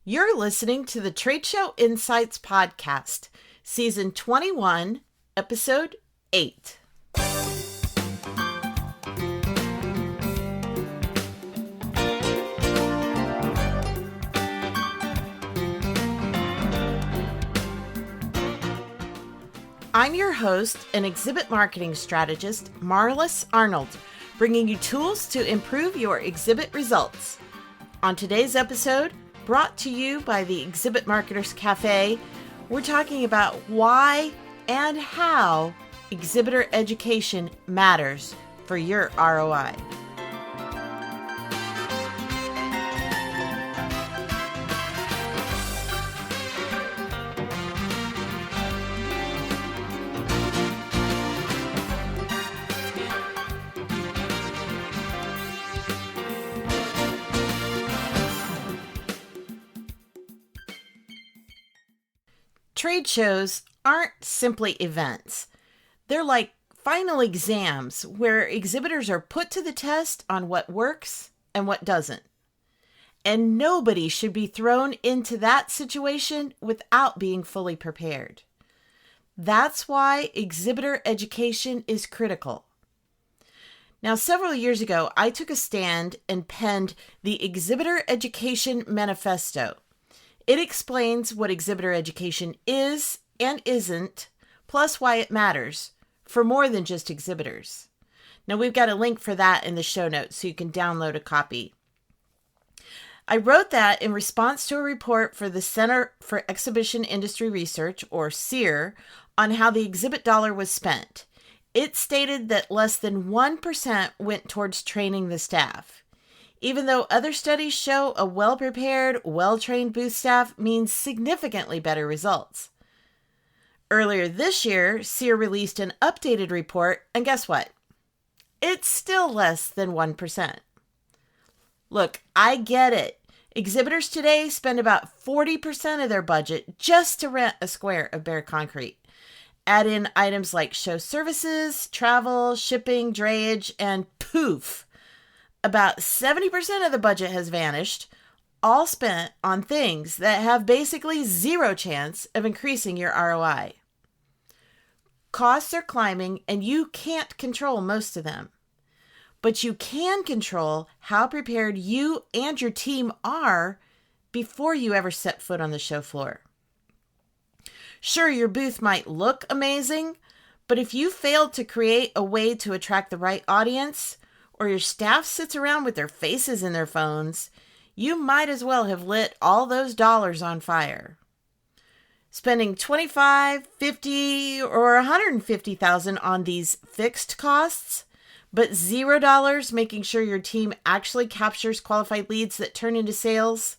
You're listening to the Trade Show Insights Podcast, Season 21, Episode 8. I'm your host and exhibit marketing strategist, Marlis Arnold, bringing you tools to improve your exhibit results. On today's episode, brought to you by the Exhibit Marketers Cafe, we're talking about why and how exhibitor education matters for your ROI. Trade shows aren't simply events. They're like final exams where exhibitors are put to the test on what works and what doesn't. And nobody should be thrown into that situation without being fully prepared. That's why exhibitor education is critical. Now, several years ago, I took a stand and penned the Exhibitor Education Manifesto. It explains what exhibitor education is and isn't, plus why it matters for more than just exhibitors. Now, we've got a link for that in the show notes so you can download a copy. I wrote that in response to a report for the Center for Exhibition Industry Research, or CEIR, on how the exhibit dollar was spent. It stated that less than 1% went towards training the staff. Even though other studies show a well-prepared, well-trained booth staff means significantly better results. Earlier this year, CEIR released an updated report, and guess what? It's still less than 1%. Look, I get it. Exhibitors today spend about 40% of their budget just to rent a square of bare concrete. Add in items like show services, travel, shipping, drayage, and poof! About 70% of the budget has vanished, all spent on things that have basically zero chance of increasing your ROI. Costs are climbing and you can't control most of them. But you can control how prepared you and your team are before you ever set foot on the show floor. Sure, your booth might look amazing, but if you failed to create a way to attract the right audience, or your staff sits around with their faces in their phones, you might as well have lit all those dollars on fire. Spending $25,000, $50,000, or $150,000 on these fixed costs, but $0 making sure your team actually captures qualified leads that turn into sales,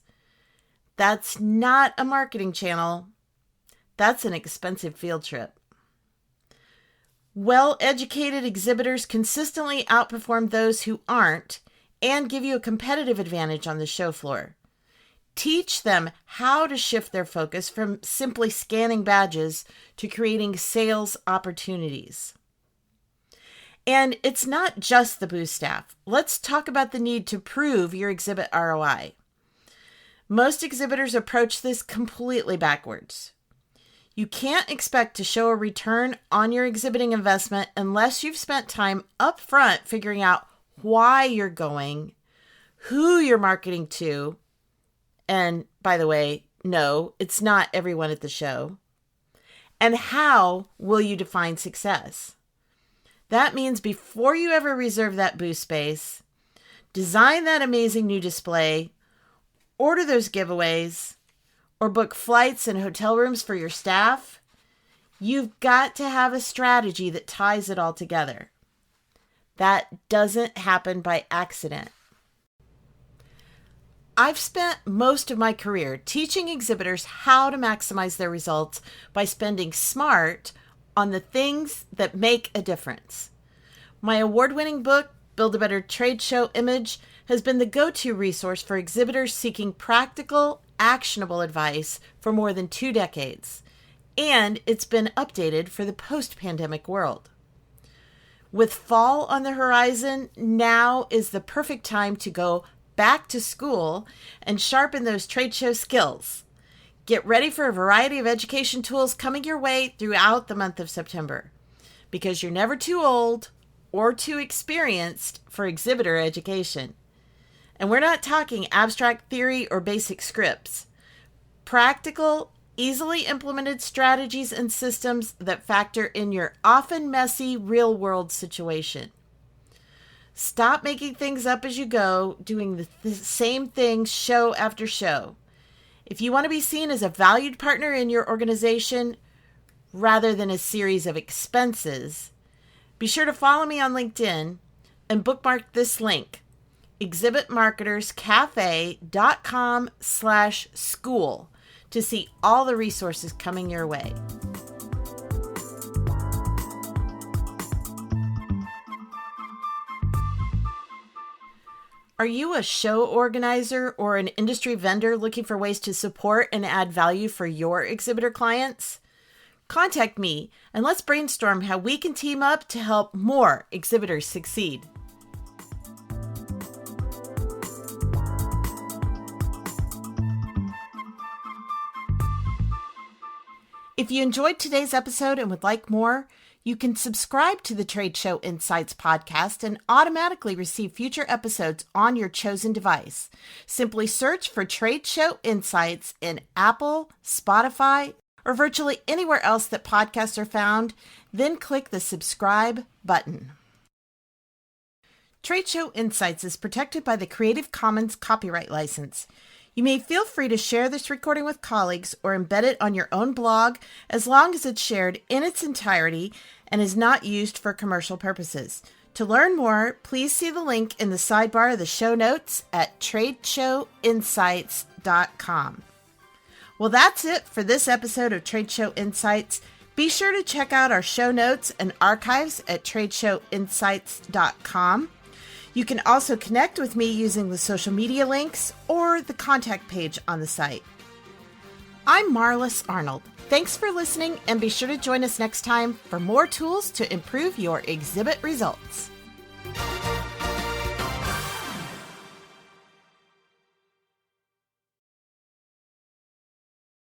that's not a marketing channel. That's an expensive field trip. Well-educated exhibitors consistently outperform those who aren't and give you a competitive advantage on the show floor. Teach them how to shift their focus from simply scanning badges to creating sales opportunities. And it's not just the booth staff. Let's talk about the need to prove your exhibit ROI. Most exhibitors approach this completely backwards. You can't expect to show a return on your exhibiting investment unless you've spent time up front figuring out why you're going, who you're marketing to, and by the way, no, it's not everyone at the show, and how will you define success. That means before you ever reserve that booth space, design that amazing new display, order those giveaways, or book flights and hotel rooms for your staff, you've got to have a strategy that ties it all together. That doesn't happen by accident. I've spent most of my career teaching exhibitors how to maximize their results by spending smart on the things that make a difference. My award-winning book, Build a Better Trade Show Image, has been the go-to resource for exhibitors seeking practical, actionable advice for more than 2 decades, and it's been updated for the post-pandemic world. With fall on the horizon, now is the perfect time to go back to school and sharpen those trade show skills. Get ready for a variety of education tools coming your way throughout the month of September, because you're never too old or too experienced for exhibitor education. And we're not talking abstract theory or basic scripts. Practical, easily implemented strategies and systems that factor in your often messy real-world situation. Stop making things up as you go, doing the same things show after show. If you want to be seen as a valued partner in your organization rather than a series of expenses, be sure to follow me on LinkedIn and bookmark this link, exhibitmarketerscafe.com/school, to see all the resources coming your way. Are you a show organizer or an industry vendor looking for ways to support and add value for your exhibitor clients? Contact me and let's brainstorm how we can team up to help more exhibitors succeed. If you enjoyed today's episode and would like more, you can subscribe to the Trade Show Insights podcast and automatically receive future episodes on your chosen device. Simply search for Trade Show Insights in Apple, Spotify, or virtually anywhere else that podcasts are found, then click the subscribe button. Trade Show Insights is protected by the Creative Commons copyright license. You may feel free to share this recording with colleagues or embed it on your own blog as long as it's shared in its entirety and is not used for commercial purposes. To learn more, please see the link in the sidebar of the show notes at tradeshowinsights.com. Well, that's it for this episode of Trade Show Insights. Be sure to check out our show notes and archives at tradeshowinsights.com. You can also connect with me using the social media links or the contact page on the site. I'm Marlis Arnold. Thanks for listening, and be sure to join us next time for more tools to improve your exhibit results.